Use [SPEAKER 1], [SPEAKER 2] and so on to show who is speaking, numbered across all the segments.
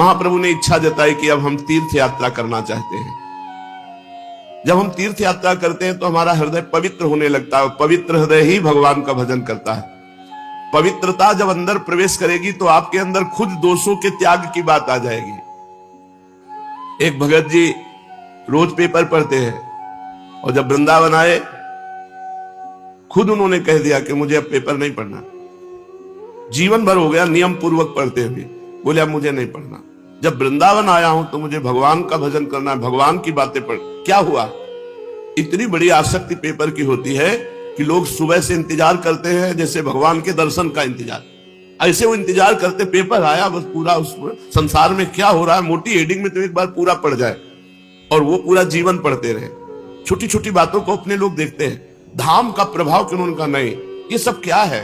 [SPEAKER 1] महाप्रभु ने इच्छा जताई कि अब हम तीर्थ यात्रा करना चाहते हैं। जब हम तीर्थ यात्रा करते हैं तो हमारा हृदय पवित्र होने लगता है। पवित्र हृदय ही भगवान का भजन करता है। पवित्रता जब अंदर प्रवेश करेगी तो आपके अंदर खुद दोषों के त्याग की बात आ जाएगी। एक भगत जी रोज पेपर पढ़ते हैं और जब वृंदावन आए खुद उन्होंने कह दिया कि मुझे अब पेपर नहीं पढ़ना। जीवन भर हो गया नियम पूर्वक पढ़ते हुए, बोले अब मुझे नहीं पढ़ना। जब वृंदावन आया हूं तो मुझे भगवान का भजन करना है, भगवान की बातें पढ़। क्या हुआ? इतनी बड़ी आसक्ति पेपर की होती है कि लोग सुबह से इंतजार करते हैं जैसे भगवान के दर्शन का इंतजार। ऐसे वो इंतजार करते, पेपर आया बस पूरा उस संसार में क्या हो रहा है मोटी हेडिंग में तो एक बार पूरा पढ़ जाए, और वो पूरा जीवन पढ़ते रहे। छोटी छोटी बातों को अपने लोग देखते हैं, धाम का प्रभाव क्यों उनका नहीं। ये सब क्या है?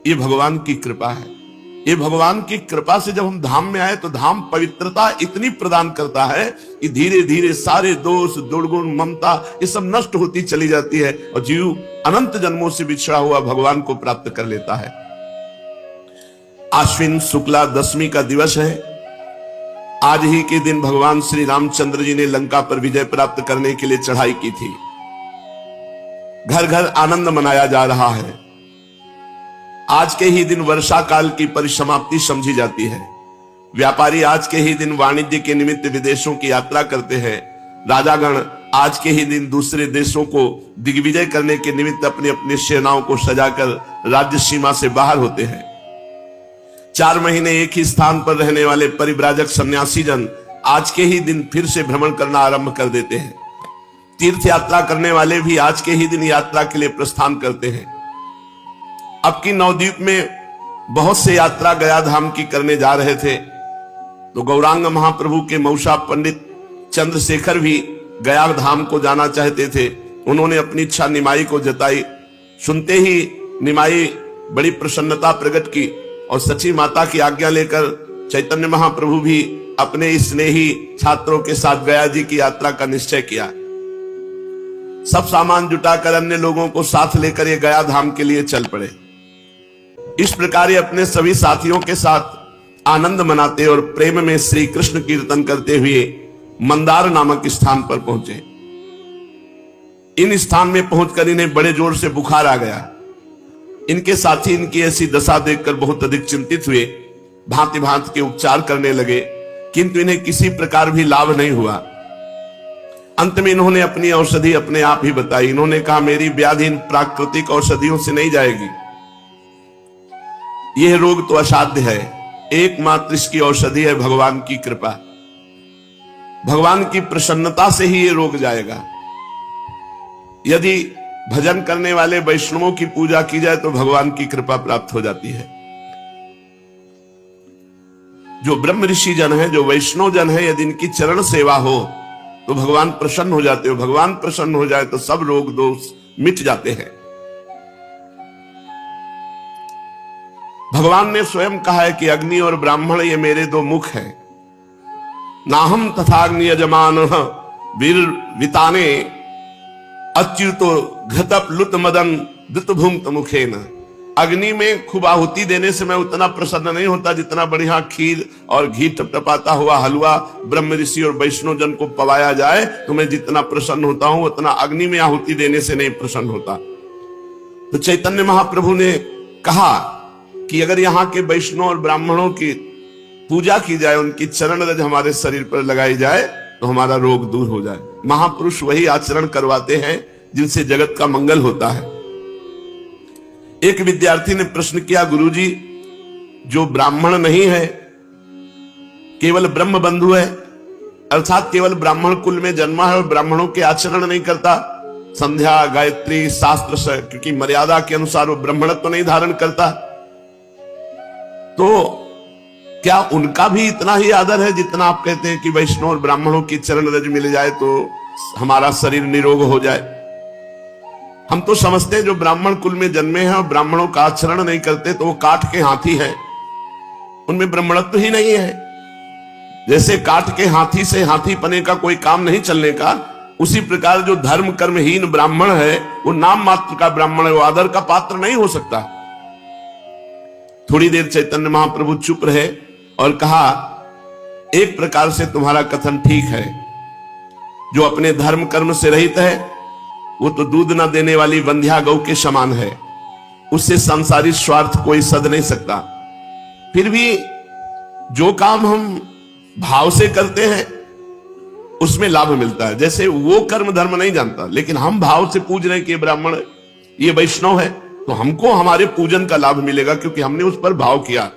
[SPEAKER 1] ये भगवान की कृपा है। ये भगवान की कृपा से जब हम धाम में आए तो धाम पवित्रता इतनी प्रदान करता है कि धीरे धीरे सारे दोष, दुर्गुण, ममता ये सब नष्ट होती चली जाती है और जीव अनंत जन्मों से बिछड़ा हुआ भगवान को प्राप्त कर लेता है। आश्विन शुक्ला दशमी का दिवस है। आज ही के दिन भगवान श्री रामचंद्र जी ने लंका पर विजय प्राप्त करने के लिए चढ़ाई की थी। घर घर आनंद मनाया जा रहा है। आज के ही दिन वर्षा काल की परिसमाप्ति समझी जाती है। व्यापारी आज के ही दिन वाणिज्य के निमित्त विदेशों की यात्रा करते हैं। राजागण आज के ही दिन दूसरे देशों को दिग्विजय करने के निमित्त अपनी अपनी सेनाओं को सजाकर राज्य सीमा से बाहर होते हैं। 4 महीने एक ही स्थान पर रहने वाले परिव्राजक सन्यासी जन आज के ही दिन फिर से भ्रमण करना आरंभ कर देते हैं। तीर्थ यात्रा करने वाले भी आज के ही दिन यात्रा के लिए प्रस्थान करते हैं। अब की नवद्वीप में बहुत से यात्रा गया धाम की करने जा रहे थे, तो गौरांग महाप्रभु के मौसा पंडित चंद्रशेखर भी गया धाम को जाना चाहते थे। उन्होंने अपनी इच्छा निमाई को जताई। सुनते ही निमाई बड़ी प्रसन्नता प्रकट की और सची माता की आज्ञा लेकर चैतन्य महाप्रभु भी अपने स्नेही छात्रों के साथ गया जी की यात्रा का निश्चय किया। सब सामान जुटाकर अन्य लोगों को साथ लेकर ये गया धाम के लिए चल पड़े। इस प्रकार ये अपने सभी साथियों के साथ आनंद मनाते और प्रेम में श्री कृष्ण कीर्तन करते हुए मंदार नामक स्थान पर पहुंचे। इन स्थान में पहुंचकर इन्हें बड़े जोर से बुखार आ गया। इनके साथी इनकी ऐसी दशा देखकर बहुत अधिक चिंतित हुए। भांति भांति के उपचार करने लगे, किंतु इन्हें किसी प्रकार भी लाभ नहीं हुआ। अंत में इन्होंने अपनी औषधि अपने आप ही बताई। इन्होंने कहा मेरी व्याधि इन प्राकृतिक औषधियों से नहीं जाएगी। यह रोग तो असाध्य है, एकमात्र इसकी औषधि है भगवान की कृपा। भगवान की प्रसन्नता से ही यह रोग जाएगा। यदि भजन करने वाले वैष्णवों की पूजा की जाए तो भगवान की कृपा प्राप्त हो जाती है। जो ब्रह्म ऋषि जन है, जो वैष्णव जन है, यदि इनकी चरण सेवा हो तो भगवान प्रसन्न हो जाते हो। भगवान प्रसन्न हो जाए तो सब रोग दोष मिट जाते हैं। भगवान ने स्वयं कहा है कि अग्नि और ब्राह्मण ये मेरे 2 मुख हैं। नाहम तथाग्नि यजमान वीर विताने अच्युतो घृतप लुत मदन दुतभुंक्त मुखेन। अग्नि में खूब आहुति देने से मैं उतना प्रसन्न नहीं होता जितना बढ़िया खीर और घी टपटपाता हुआ हलवा ब्रह्म ऋषि और वैष्णव जन को पवाया जाए तो मैं जितना प्रसन्न होता हूं उतना अग्नि में आहुति देने से नहीं प्रसन्न होता। तो चैतन्य महाप्रभु ने कहा कि अगर यहाँ के वैष्णव और ब्राह्मणों की पूजा की जाए, उनकी चरण रज हमारे शरीर पर लगाई जाए तो हमारा रोग दूर हो जाए। महापुरुष वही आचरण करवाते हैं जिनसे जगत का मंगल होता है। एक विद्यार्थी ने प्रश्न किया, गुरुजी जो ब्राह्मण नहीं है, केवल ब्रह्म बंधु है, अर्थात केवल ब्राह्मण कुल में जन्मा है और ब्राह्मणों के आचरण नहीं करता, संध्या गायत्री शास्त्र से क्योंकि मर्यादा के अनुसार वो ब्राह्मणत्व नहीं धारण करता, तो क्या उनका भी इतना ही आदर है जितना आप कहते हैं कि वैष्णव और ब्राह्मणों की चरण रज मिल जाए तो हमारा शरीर निरोग हो जाए? हम तो समझते हैं जो ब्राह्मण कुल में जन्मे हैं और ब्राह्मणों का आचरण नहीं करते तो वो काठ के हाथी हैं, उनमें ब्राह्मणत्व ही नहीं है। जैसे काठ के हाथी से हाथी पने का कोई काम नहीं चलने का, उसी प्रकार जो धर्म कर्महीन ब्राह्मण है वो नाम मात्र का ब्राह्मण है, वो आदर का पात्र नहीं हो सकता। थोड़ी देर चैतन्य महाप्रभु चुप रहे और कहा एक प्रकार से तुम्हारा कथन ठीक है। जो अपने धर्म कर्म से रहित है वो तो दूध न देने वाली वंध्या गौ के समान है, उससे संसारी स्वार्थ कोई सध नहीं सकता। फिर भी जो काम हम भाव से करते हैं उसमें लाभ मिलता है। जैसे वो कर्म धर्म नहीं जानता, लेकिन हम भाव से पूज रहे हैं कि ये ब्राह्मण है, ये वैष्णव है, तो हमको हमारे पूजन का लाभ मिलेगा क्योंकि हमने उस पर भाव किया।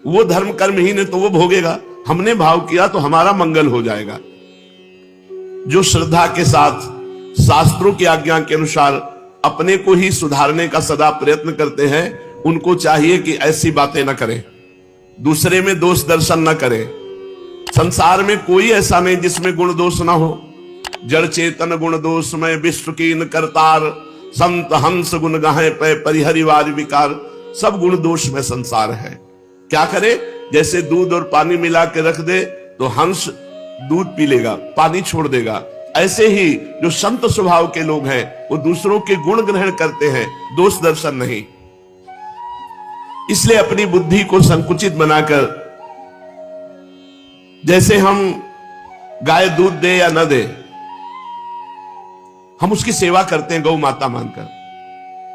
[SPEAKER 1] वो धर्म कर्महीन है तो वो भोगेगा, हमने भाव किया तो हमारा मंगल हो जाएगा। जो श्रद्धा के साथ शास्त्रों की आज्ञा के अनुसार अपने को ही सुधारने का सदा प्रयत्न करते हैं, उनको चाहिए कि ऐसी बातें न करें, दूसरे में दोष दर्शन न करें। संसार में कोई ऐसा नहीं जिसमें गुण दोष ना हो। जड़ चेतन गुण दोष में विश्व कीन करतार, संत हंस गुण गाहे पे परिहरिवार विकार। सब गुण दोष में संसार है। क्या करे? जैसे दूध और पानी मिला के रख दे तो हंस दूध पी लेगा, पानी छोड़ देगा। ऐसे ही जो संत स्वभाव के लोग हैं वो दूसरों के गुण ग्रहण करते हैं, दोष दर्शन नहीं। इसलिए अपनी बुद्धि को संकुचित बनाकर, जैसे हम गाय दूध दे या न दे, हम उसकी सेवा करते हैं गौ माता मानकर,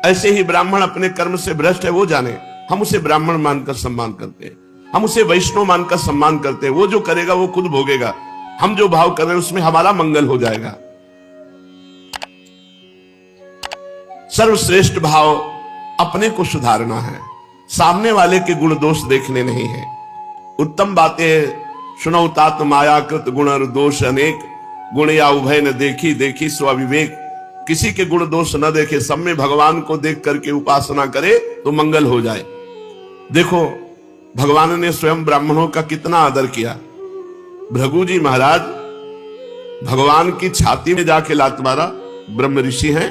[SPEAKER 1] ऐसे ही ब्राह्मण अपने कर्म से भ्रष्ट है वो जाने, हम उसे ब्राह्मण मानकर सम्मान करते हैं, हम उसे वैष्णव मानकर सम्मान करते हैं। वो जो करेगा वो खुद भोगेगा, हम जो भाव कर रहे हैं उसमें हमारा मंगल हो जाएगा। सर्वश्रेष्ठ भाव अपने को सुधारना है, सामने वाले के गुण दोष देखने नहीं है। उत्तम बातें सुनौ तात मायाकृत गुण और दोष अनेक, गुण या उभय न देखी देखी स्वविवेक। किसी के गुण दोष न देखे, सब में भगवान को देख करके उपासना करे तो मंगल हो जाए। देखो भगवान ने स्वयं ब्राह्मणों का कितना आदर किया। भृगु जी महाराज भगवान की छाती में जाके लात मारा, ब्रह्म ऋषि हैं,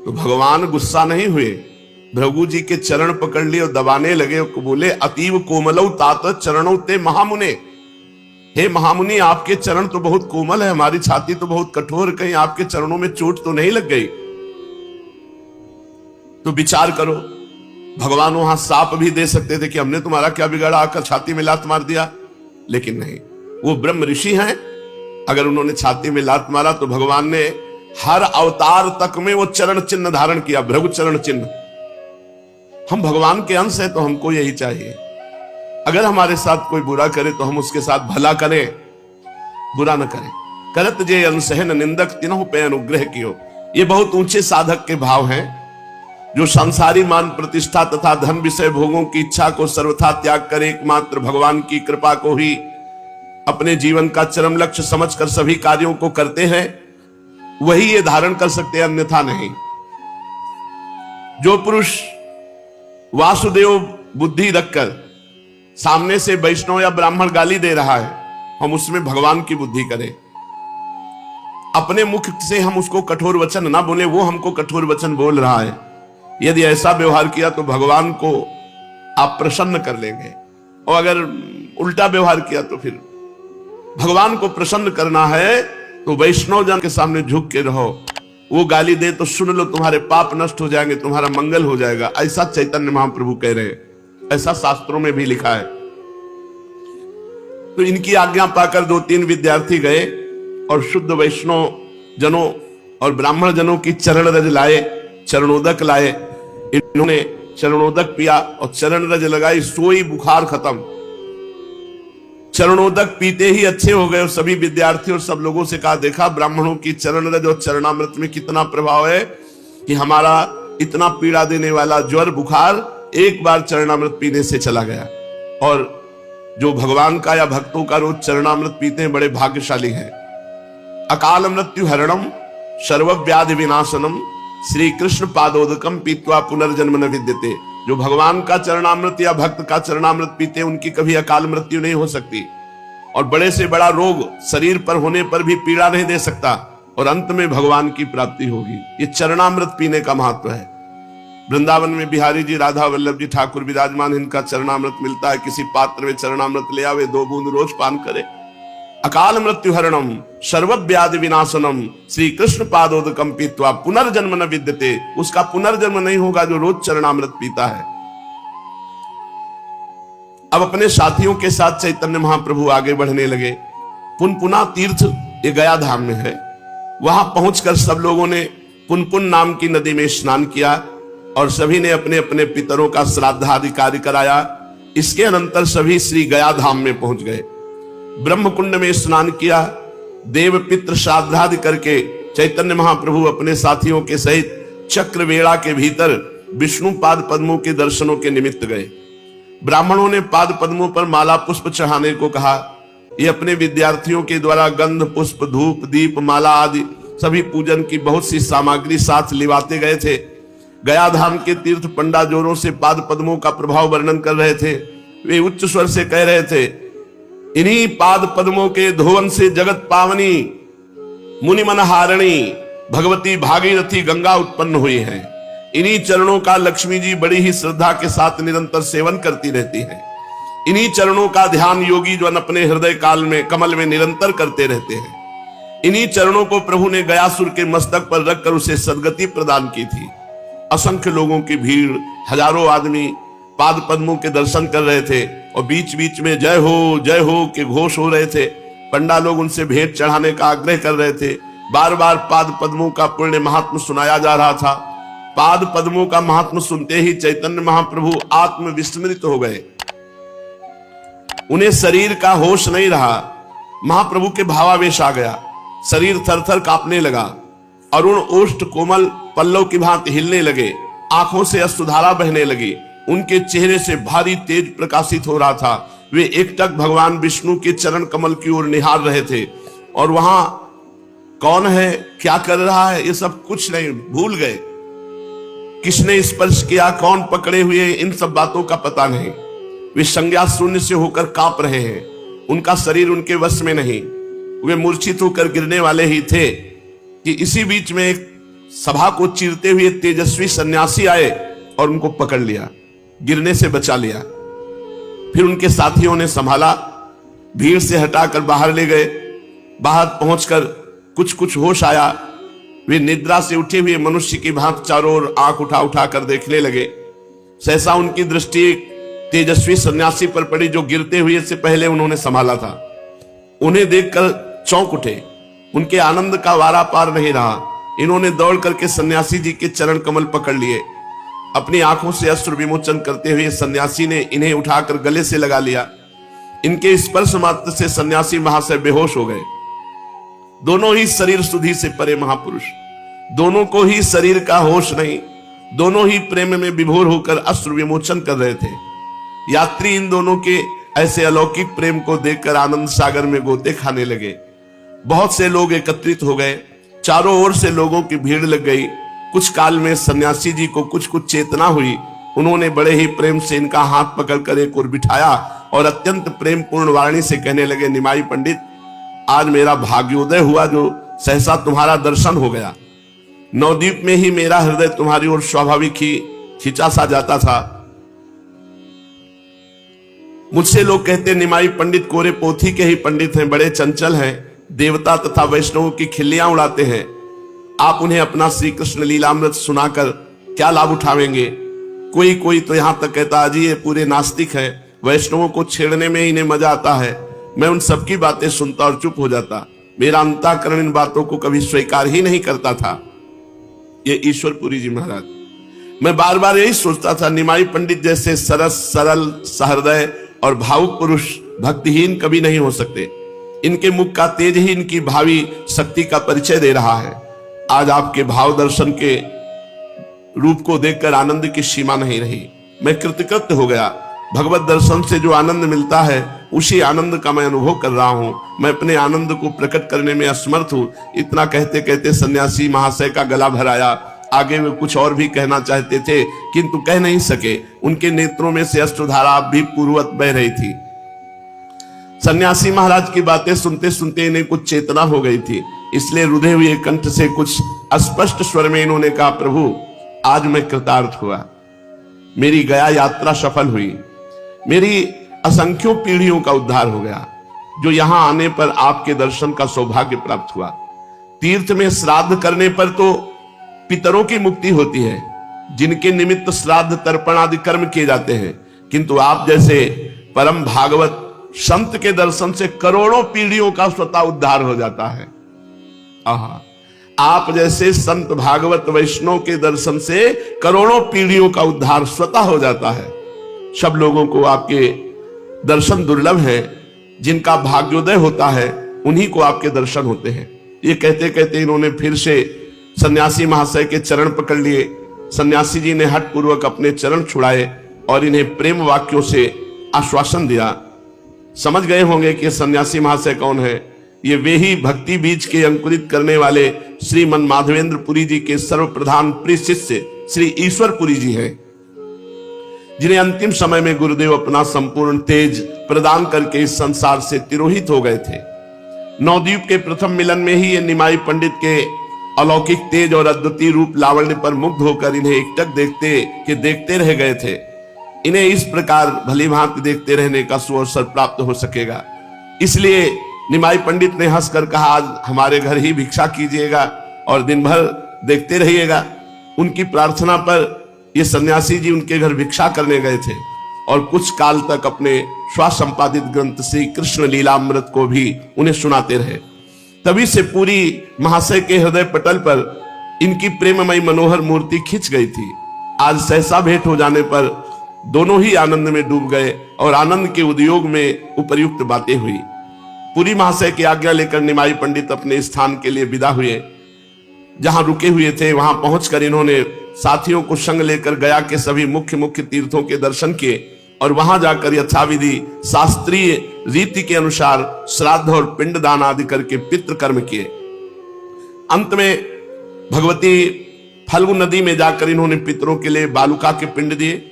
[SPEAKER 1] तो भगवान गुस्सा नहीं हुए, भृगु जी के चरण पकड़ लिए और दबाने लगे और बोले अतीव कोमलौ तात चरणौ ते महामुने। हे महामुनि, आपके चरण तो बहुत कोमल है, हमारी छाती तो बहुत कठोर, कहीं आपके चरणों में चोट तो नहीं लग गई? तो विचार करो, भगवान वहां साप भी दे सकते थे कि हमने तुम्हारा क्या बिगाड़ा, आकर छाती में लात मार दिया, लेकिन नहीं, वो ब्रह्म ऋषि हैं। अगर उन्होंने छाती में लात मारा तो भगवान ने हर अवतार तक में वो चरण चिन्ह धारण किया, भृगु चरण चिन्ह। हम भगवान के अंश हैं तो हमको यही चाहिए। अगर हमारे साथ कोई बुरा करे तो हम उसके साथ भला करें, बुरा न करें। करत जे अनसहन निंदक तिन्हु पे अनुग्रह कियो। ये बहुत ऊंचे साधक के भाव हैं, जो संसारी मान प्रतिष्ठा तथा धन विषय भोगों की इच्छा को सर्वथा त्याग कर एकमात्र भगवान की कृपा को ही अपने जीवन का चरम लक्ष्य समझकर सभी कार्यों को करते हैं, वही ये धारण कर सकते हैं, अन्यथा नहीं। जो पुरुष वासुदेव बुद्धि रखकर सामने से वैष्णव या ब्राह्मण गाली दे रहा है, हम उसमें भगवान की बुद्धि करें। अपने मुख से हम उसको कठोर वचन ना बोले, वो हमको कठोर वचन बोल रहा है। यदि ऐसा व्यवहार किया तो भगवान को आप प्रसन्न कर लेंगे, और अगर उल्टा व्यवहार किया तो फिर भगवान को प्रसन्न करना है तो वैष्णव जन के सामने झुक के रहो। वो गाली दे तो सुन लो, तुम्हारे पाप नष्ट हो जाएंगे, तुम्हारा मंगल हो जाएगा, ऐसा चैतन्य महाप्रभु कह रहे हैं, ऐसा शास्त्रों में भी लिखा है। तो इनकी आज्ञा पाकर 2-3 विद्यार्थी गए और शुद्ध वैष्णव जनों और ब्राह्मण जनों की चरण रज लाए, चरणोदक लाए। इन्होंने चरणोदक पिया और चरण रज लगाई, सोई बुखार खत्म। चरणोदक पीते ही अच्छे हो गए और सभी विद्यार्थी और सब लोगों से कहा, देखा ब्राह्मणों की चरण रज और चरणामृत में कितना प्रभाव है कि हमारा इतना पीड़ा देने वाला ज्वर बुखार एक बार चरणामृत पीने से चला गया। और जो भगवान का या भक्तों का रोज चरणामृत पीते हैं बड़े भाग्यशाली हैं। अकाल मृत्यु हरणम सर्वव्याधि विनाशनम श्री कृष्ण पादोदकम पीत्वा पुनर्जन्म न विद्यते। जो भगवान का चरणामृत या भक्त का चरणामृत पीते हैं उनकी कभी अकाल मृत्यु नहीं हो सकती, और बड़े से बड़ा रोग शरीर पर होने पर भी पीड़ा नहीं दे सकता, और अंत में भगवान की प्राप्ति होगी। ये चरणामृत पीने का महत्व है। वृंदावन में बिहारी जी, राधा वल्लभ जी ठाकुर विराजमान, इनका चरणामृत मिलता है। किसी पात्र में चरणामृत ले आवे, 2 बूंद रोज पान करे। अकाल मृत्यु हरणम सर्वव्याधि विनाशनम श्री कृष्ण पादोदकम पीत्वा पुनर्जन्म न विद्यते। उसका पुनर्जन्म नहीं होगा जो रोज चरणामृत पीता है। अब अपने साथियों के साथ चैतन्य महाप्रभु आगे बढ़ने लगे। पुनपुना तीर्थ ये गया धाम में है। वहां पहुंचकर सब लोगों ने पुनपुन नाम की नदी में स्नान किया और सभी ने अपने अपने पितरों का श्राद्धादि कार्य कराया। इसके अनंतर सभी श्री गया धाम में पहुंच गए। ब्रह्मकुंड में स्नान किया। देव पितृ श्राद्धादि करके चैतन्य महाप्रभु अपने साथियों के सहित चक्रवेड़ा के भीतर विष्णु पाद पद्मों के दर्शनों के निमित्त गए। ब्राह्मणों ने पाद पद्मों पर माला पुष्प चढ़ाने को कहा। ये अपने विद्यार्थियों के द्वारा गंध पुष्प धूप दीप माला आदि सभी पूजन की बहुत सी सामग्री साथ लिवाते गए थे। गया धाम के तीर्थ पंडा जोरों से पाद पद्मों का प्रभाव वर्णन कर रहे थे। वे उच्च स्वर से कह रहे थे, इन्हीं पाद पद्मों के धोवन से जगत पावनी मुनि मन हारणी भगवती भागीरथी गंगा उत्पन्न हुई है। इन्हीं चरणों का लक्ष्मी जी बड़ी ही श्रद्धा के साथ निरंतर सेवन करती रहती है। इन्हीं चरणों का ध्यान योगी जन अपने हृदय काल में कमल में निरंतर करते रहते हैं। इन्हीं चरणों को प्रभु ने गयासुर के मस्तक पर रखकर उसे सदगति प्रदान की थी। असंख्य लोगों की भीड़, हजारों आदमी पाद पद्मों के दर्शन कर रहे थे और बीच बीच में जय हो के घोष हो रहे थे। पंडा लोग उनसे भेंट चढ़ाने का आग्रह कर रहे थे। बार बार पाद पद्मों का पुण्य महात्म सुनाया जा रहा था। पाद पद्मों का महात्म सुनते ही चैतन्य महाप्रभु आत्म विस्मृत हो गए। उन्हें शरीर का होश नहीं रहा। महाप्रभु के भावावेश आ गया। शरीर थरथर कांपने लगा। अरुण ओष्ठ कोमल पल्लव की भांति हिलने लगे। आंखों से अश्रुधारा बहने लगी। उनके चेहरे से भारी तेज प्रकाशित हो रहा था। वे एकटक भगवान विष्णु के चरण कमल की ओर निहार रहे थे और वहां कौन है, क्या कर रहा है, ये सब कुछ नहीं, भूल गए। किसने स्पर्श किया, कौन पकड़े हुए, इन सब बातों का पता नहीं। वे संज्ञा शून्य से होकर कांप रहे हैं। उनका शरीर उनके वश में नहीं। वे मूर्छित होकर गिरने वाले ही थे कि इसी बीच में एक सभा को चीरते हुए तेजस्वी सन्यासी आए और उनको पकड़ लिया, गिरने से बचा लिया। फिर उनके साथियों ने संभाला, भीड़ से हटाकर बाहर ले गए। बाहर पहुंचकर कुछ कुछ होश आया। वे निद्रा से उठे हुए मनुष्य की भांति चारों ओर आंख उठा उठा कर देखने लगे। सहसा उनकी दृष्टि एक तेजस्वी सन्यासी पर पड़ी जो गिरते हुए से पहले उन्होंने संभाला था। उन्हें देखकर चौंक उठे। उनके आनंद का वारा पार नहीं रहा। इन्होंने दौड़ करके सन्यासी जी के चरण कमल पकड़ लिए। अपनी आंखों से अश्रु विमोचन करते हुए सन्यासी ने इन्हें उठाकर गले से लगा लिया। इनके स्पर्श मात्र से सन्यासी महाशय बेहोश हो गए। दोनों ही शरीर सुधि से परे महापुरुष, दोनों को ही शरीर का होश नहीं। दोनों ही प्रेम में विभोर होकर अश्रु विमोचन कर रहे थे। यात्री इन दोनों के ऐसे अलौकिक प्रेम को देखकर आनंद सागर में गोते खाने लगे। बहुत से लोग एकत्रित हो गए। चारों ओर से लोगों की भीड़ लग गई। कुछ काल में सन्यासी जी को कुछ कुछ चेतना हुई। उन्होंने बड़े ही प्रेम से इनका हाथ पकड़कर एक ओर बिठाया और अत्यंत प्रेम पूर्ण वाणी से कहने लगे, निमाई पंडित, आज मेरा भाग्योदय हुआ जो सहसा तुम्हारा दर्शन हो गया। नवद्वीप में ही मेरा हृदय तुम्हारी ओर स्वाभाविक ही खिंचा सा जाता था। मुझसे लोग कहते निमाई पंडित कोरे पोथी के ही पंडित हैं, बड़े चंचल हैं, देवता तथा वैष्णवों की खिल्लियां उड़ाते हैं। आप उन्हें अपना श्री कृष्ण लीलामृत सुनाकर क्या लाभ उठावेंगे? कोई कोई तो यहां तक कहता अजी ये पूरे नास्तिक है, वैष्णवों को छेड़ने में इन्हें मजा आता है। मैं उन सबकी बातें सुनता और चुप हो जाता। मेरा अंतःकरण इन बातों को कभी स्वीकार ही नहीं करता था। ये ईश्वरपुरी जी महाराज, मैं बार बार यही सोचता था, निमाई पंडित जैसे सरस सरल सहृदय और भावुक पुरुष भक्तिहीन कभी नहीं हो सकते। इनके मुख का तेज ही इनकी भावी शक्ति का परिचय दे रहा है। आज आपके भाव दर्शन के रूप को देखकर आनंद की सीमा नहीं रही। मैं कृतकृत्य हो गया। भगवत दर्शन से जो आनंद मिलता है उसी आनंद का मैं अनुभव कर रहा हूं। मैं अपने आनंद को प्रकट करने में असमर्थ हूं। इतना कहते कहते सन्यासी महाशय का गला भराया। आगे वे कुछ और भी कहना चाहते थे किंतु कह नहीं सके। उनके नेत्रों में से अश्रुधारा भी पूर्ववत बह रही थी। सन्यासी महाराज की बातें सुनते सुनते इन्हें कुछ चेतना हो गई थी, इसलिए रुधे हुए कंठ से कुछ अस्पष्ट स्वर में इन्होंने कहा, प्रभु आज मैं कृतार्थ हुआ। मेरी गया यात्रा सफल हुई। मेरी असंख्यों पीढ़ियों का उद्धार हो गया। जो यहां आने पर आपके दर्शन का सौभाग्य प्राप्त हुआ। तीर्थ में श्राद्ध करने पर तो पितरों की मुक्ति होती है, जिनके निमित्त श्राद्ध तर्पण आदि कर्म किए जाते हैं, किंतु आप जैसे परम भागवत संत के दर्शन से करोड़ों पीढ़ियों का स्वतः उद्धार हो जाता है। आहा, आप जैसे संत भागवत वैष्णव के दर्शन से करोड़ों पीढ़ियों का उद्धार स्वतः हो जाता है। सब लोगों को आपके दर्शन दुर्लभ है, जिनका भाग्योदय होता है उन्हीं को आपके दर्शन होते हैं। ये कहते कहते इन्होंने फिर से सन्यासी महाशय के चरण पकड़ लिए। सन्यासी जी ने हठ पूर्वक अपने चरण छुड़ाए और इन्हें प्रेम वाक्यों से आश्वासन दिया। समझ गए होंगे कि सन्यासी महाशय कौन है। ये वे ही भक्ति बीज के अंकुरित करने वाले श्रीमन माधवेंद्र पुरी जी के सर्वप्रधान प्रिय शिष्य श्री ईश्वर पुरी जी हैं, जिन्हें अंतिम समय में गुरुदेव अपना संपूर्ण तेज प्रदान करके इस संसार से तिरोहित हो गए थे। नवद्वीप के प्रथम मिलन में ही ये निमाई पंडित के अलौकिक तेज और अद्वितीय रूप लावण्य पर मुग्ध होकर इन्हें एकटक देखते रह गए थे। इन्हें इस प्रकार भली भांति देखते रहने का सुअवसर प्राप्त हो सकेगा, इसलिए निमाई पंडित ने हंसकर कहा, आज हमारे घर ही भिक्षा कीजिएगा और दिन भर देखते रहिएगा। उनकी प्रार्थना पर ये सन्यासी जी उनके घर भिक्षा करने गए थे और कुछ काल तक अपने स्वसंपादित ग्रंथ श्री कृष्ण लीलामृत को भी उन्हें सुनाते रहे। तभी से पूरी महाशय के हृदय पटल पर इनकी प्रेममयी मनोहर मूर्ति खिंच गई थी। आज सहसा भेंट हो जाने पर दोनों ही आनंद में डूब गए और आनंद के उद्योग में उपर्युक्त बातें हुई। पूरी महाशय की आज्ञा लेकर निमाई पंडित अपने स्थान के लिए विदा हुए। जहां रुके हुए थे वहां पहुंचकर इन्होंने साथियों को संग लेकर गया के सभी मुख्य मुख्य तीर्थों के दर्शन किए और वहां जाकर यथाविधि शास्त्रीय रीति के अनुसार श्राद्ध और पिंडदान आदि करके पितृ कर्म किए। अंत में भगवती फल्गु नदी में जाकर इन्होंने पितरों के लिए बालुका के पिंड दिए।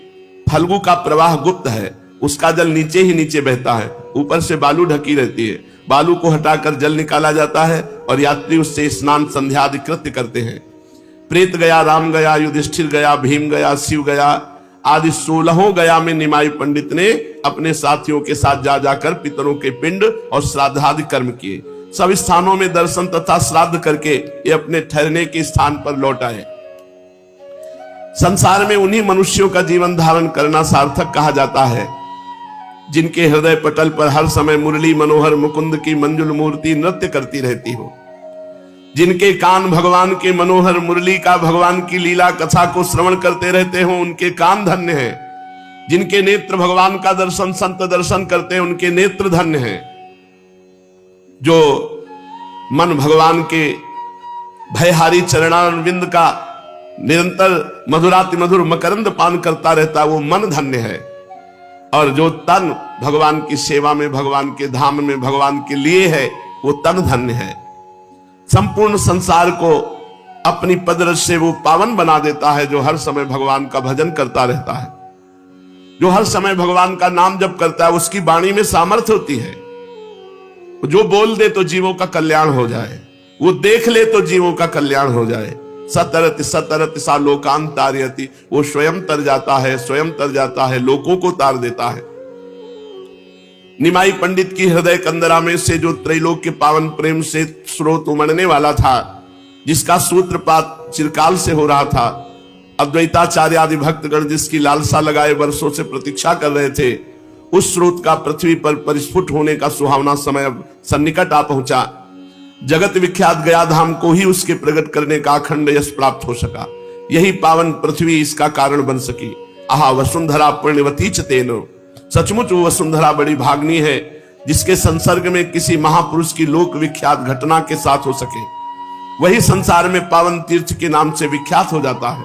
[SPEAKER 1] फल्गु का प्रवाह गुप्त है, उसका जल नीचे ही नीचे बहता है, ऊपर से बालू ढकी रहती है। बालू को हटाकर जल निकाला जाता है और यात्री उससे स्नान संध्या आदि कृत्य करते हैं। प्रेत गया, राम गया, युधिष्ठिर गया, भीम गया, शिव गया आदि 16 गया में निमाई पंडित ने अपने साथियों के साथ जा जाकर पितरों के पिंड और श्राद्धादि कर्म किए। सब स्थानों में दर्शन तथा श्राद्ध करके ये अपने ठहरने के स्थान पर लौट आए। संसार में उन्हीं मनुष्यों का जीवन धारण करना सार्थक कहा जाता है जिनके हृदय पटल पर हर समय मुरली मनोहर मुकुंद की मंजुल मूर्ति नृत्य करती रहती हो, जिनके कान भगवान के मनोहर मुरली का भगवान की लीला कथा को श्रवण करते रहते हो, उनके कान धन्य हैं। जिनके नेत्र भगवान का दर्शन संत दर्शन करते हैं, उनके नेत्र धन्य हैं। जो मन भगवान के भयहारी चरणारविंद का निरंतर मधुराति मधुर मकरंद पान करता रहता, वो मन धन्य है। और जो तन भगवान की सेवा में, भगवान के धाम में, भगवान के लिए है, वो तन धन्य है। संपूर्ण संसार को अपनी पदरज से वो पावन बना देता है जो हर समय भगवान का भजन करता रहता है, जो हर समय भगवान का नाम जप करता है। उसकी वाणी में सामर्थ्य होती है, जो बोल दे तो जीवों का कल्याण हो जाए, वो देख ले तो जीवों का कल्याण हो जाए। सतरति सतरति सा लोकान तारयति, वो स्वयं तर जाता है, स्वयं तर जाता है, लोकों को तार देता है। निमाई पंडित की हृदय कंदरा में से जो त्रैलोक के पावन प्रेम से स्रोत उमड़ने वाला था, जिसका सूत्रपात चिरकाल से हो रहा था, अद्वैताचार्य आदि भक्तगण जिसकी लालसा लगाए वर्षों से प्रतीक्षा कर रहे थे, उस स्रोत का पृथ्वी पर परिस्फुट होने का सुहावना समय अब सन्निकट आ पहुंचा। जगत विख्यात गया धाम को ही उसके प्रकट करने का अखंड यश प्राप्त हो सका। यही पावन पृथ्वी इसका कारण बन सकी। आहा वसुंधरा पुण्यवती च तेनो, सचमुच वो वसुंधरा बड़ी भाग्नी है जिसके संसर्ग में किसी महापुरुष की लोक विख्यात घटना के साथ हो सके। वही संसार में पावन तीर्थ के नाम से विख्यात हो जाता है।